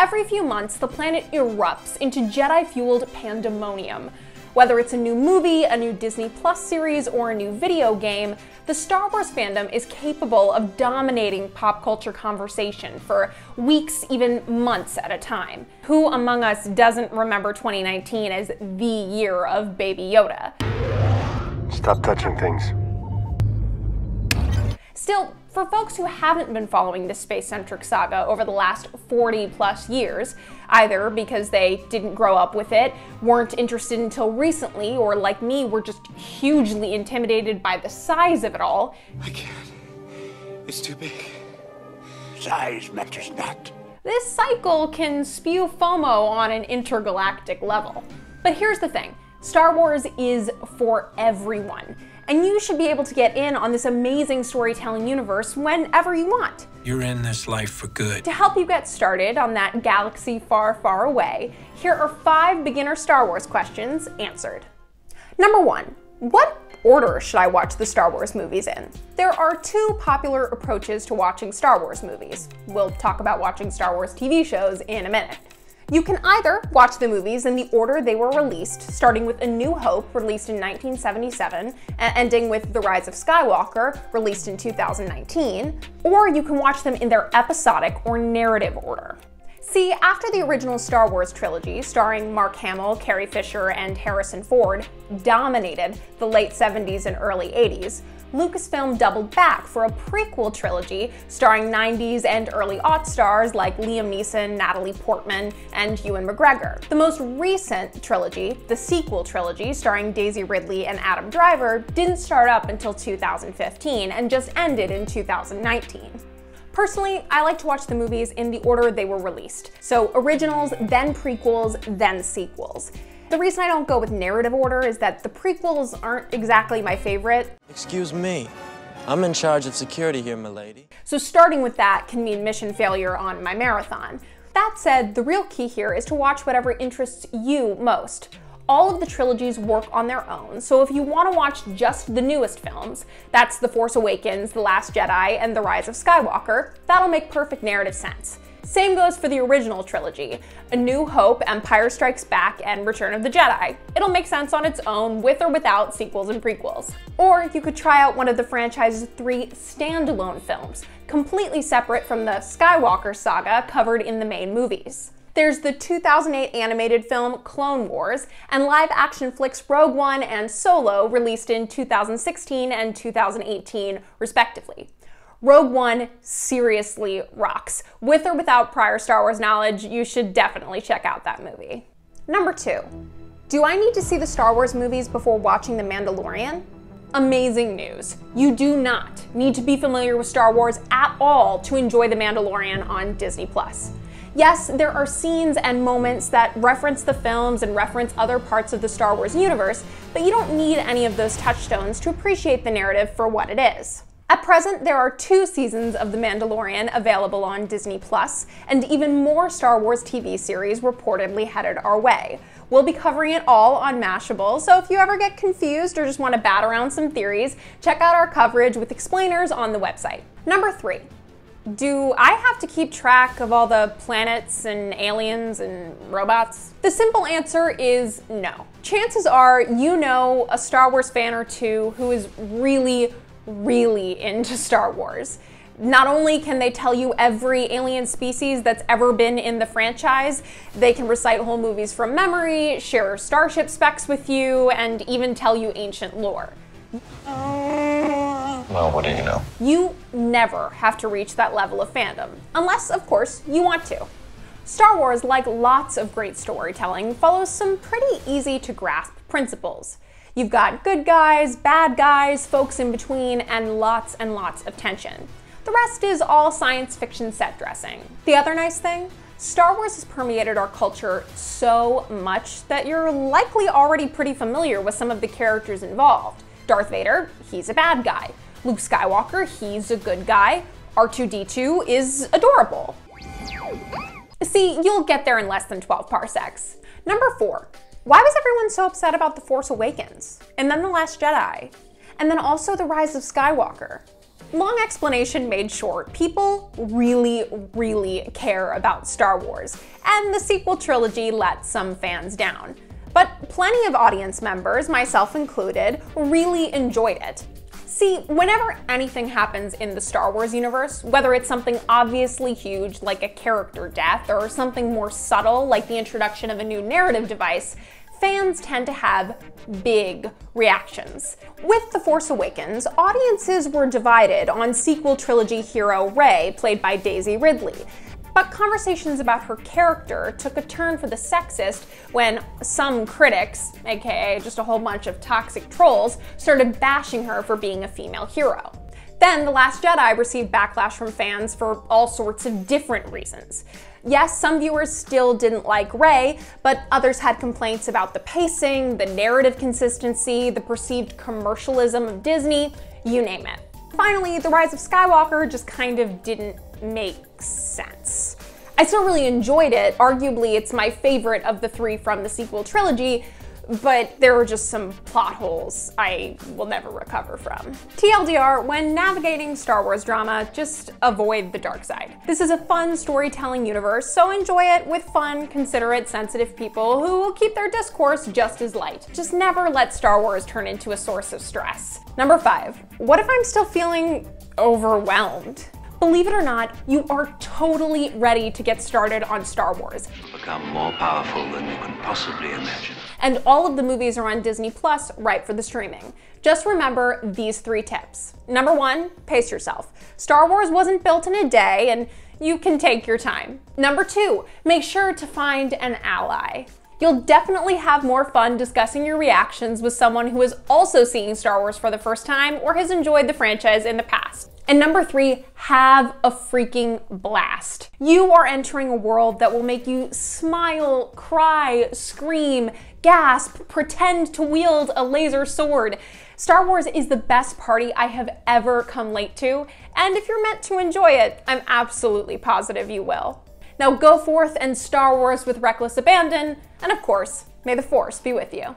Every few months, the planet erupts into Jedi-fueled pandemonium. Whether it's a new movie, a new Disney Plus series, or a new video game, the Star Wars fandom is capable of dominating pop culture conversation for weeks, even months at a time. Who among us doesn't remember 2019 as the year of Baby Yoda? Stop touching things. Still, for folks who haven't been following this space-centric saga over the last 40+ years, either because they didn't grow up with it, weren't interested until recently, or like me, were just hugely intimidated by the size of it all, I can't. It's too big. Size matters not. this cycle can spew FOMO on an intergalactic level. But here's the thing, Star Wars is for everyone. And you should be able to get in on this amazing storytelling universe whenever you want. You're in this life for good. To help you get started on that galaxy far, far away, here are 5 beginner Star Wars questions answered. Number 1, what order should I watch the Star Wars movies in? There are 2 popular approaches to watching Star Wars movies. We'll talk about watching Star Wars TV shows in a minute. You can either watch the movies in the order they were released, starting with A New Hope, released in 1977, and ending with The Rise of Skywalker, released in 2019, or you can watch them in their episodic or narrative order. See, after the original Star Wars trilogy, starring Mark Hamill, Carrie Fisher, and Harrison Ford, dominated the late 70s and early 80s, Lucasfilm doubled back for a prequel trilogy starring 90s and early aught stars like Liam Neeson, Natalie Portman, and Ewan McGregor. The most recent trilogy, the sequel trilogy starring Daisy Ridley and Adam Driver, didn't start up until 2015 and just ended in 2019. Personally, I like to watch the movies in the order they were released. So originals, then prequels, then sequels. The reason I don't go with narrative order is that the prequels aren't exactly my favorite. Excuse me, I'm in charge of security here, milady. So starting with that can mean mission failure on my marathon. That said, the real key here is to watch whatever interests you most. All of the trilogies work on their own, so if you want to watch just the newest films, that's The Force Awakens, The Last Jedi, and The Rise of Skywalker, that'll make perfect narrative sense. Same goes for the original trilogy, A New Hope, Empire Strikes Back, and Return of the Jedi. It'll make sense on its own, with or without sequels and prequels. Or you could try out one of the franchise's 3 standalone films, completely separate from the Skywalker saga covered in the main movies. There's the 2008 animated film Clone Wars, and live-action flicks Rogue One and Solo, released in 2016 and 2018, respectively. Rogue One seriously rocks. With or without prior Star Wars knowledge, you should definitely check out that movie. Number 2, do I need to see the Star Wars movies before watching The Mandalorian? Amazing news. You do not need to be familiar with Star Wars at all to enjoy The Mandalorian on Disney Plus. Yes, there are scenes and moments that reference the films and reference other parts of the Star Wars universe, but you don't need any of those touchstones to appreciate the narrative for what it is. At present, there are 2 seasons of The Mandalorian available on Disney Plus, and even more Star Wars TV series reportedly headed our way. We'll be covering it all on Mashable, so if you ever get confused or just want to bat around some theories, check out our coverage with explainers on the website. Number 3. Do I have to keep track of all the planets and aliens and robots? The simple answer is no. Chances are you know a Star Wars fan or 2 who is really into Star Wars. Not only can they tell you every alien species that's ever been in the franchise, they can recite whole movies from memory, share starship specs with you, and even tell you ancient lore. Well, what do you know? You never have to reach that level of fandom, unless, of course, you want to. Star Wars, like lots of great storytelling, follows some pretty easy to grasp principles. You've got good guys, bad guys, folks in between, and lots of tension. The rest is all science fiction set dressing. The other nice thing? Star Wars has permeated our culture so much that you're likely already pretty familiar with some of the characters involved. Darth Vader, he's a bad guy. Luke Skywalker, he's a good guy. R2-D2 is adorable. See, you'll get there in less than 12 parsecs. Number 4. Why was everyone so upset about The Force Awakens? And then The Last Jedi? And then also The Rise of Skywalker? Long explanation made short, people really care about Star Wars, and the sequel trilogy let some fans down. But plenty of audience members, myself included, really enjoyed it. See, whenever anything happens in the Star Wars universe, whether it's something obviously huge like a character death or something more subtle like the introduction of a new narrative device, fans tend to have big reactions. With The Force Awakens, audiences were divided on sequel trilogy hero Rey, played by Daisy Ridley. But conversations about her character took a turn for the sexist when some critics, aka just a whole bunch of toxic trolls, started bashing her for being a female hero. Then The Last Jedi received backlash from fans for all sorts of different reasons. Yes, some viewers still didn't like Rey, but others had complaints about the pacing, the narrative consistency, the perceived commercialism of Disney, you name it. Finally, The Rise of Skywalker just kind of didn't make sense. I still really enjoyed it. Arguably, it's my favorite of the three from the sequel trilogy, but there were just some plot holes I will never recover from. TLDR, when navigating Star Wars drama, just avoid the dark side. This is a fun storytelling universe, so enjoy it with fun, considerate, sensitive people who will keep their discourse just as light. Just never let Star Wars turn into a source of stress. Number 5, what if I'm still feeling overwhelmed? Believe it or not, you are totally ready to get started on Star Wars. Become more powerful than you can possibly imagine. And all of the movies are on Disney Plus, right for the streaming. Just remember these 3 tips. Number 1, pace yourself. Star Wars wasn't built in a day, and you can take your time. Number 2, make sure to find an ally. You'll definitely have more fun discussing your reactions with someone who is also seeing Star Wars for the first time or has enjoyed the franchise in the past. And number 3, have a freaking blast. You are entering a world that will make you smile, cry, scream, gasp, pretend to wield a laser sword. Star Wars is the best party I have ever come late to, and if you're meant to enjoy it, I'm absolutely positive you will. Now go forth and Star Wars with reckless abandon, and of course, may the Force be with you.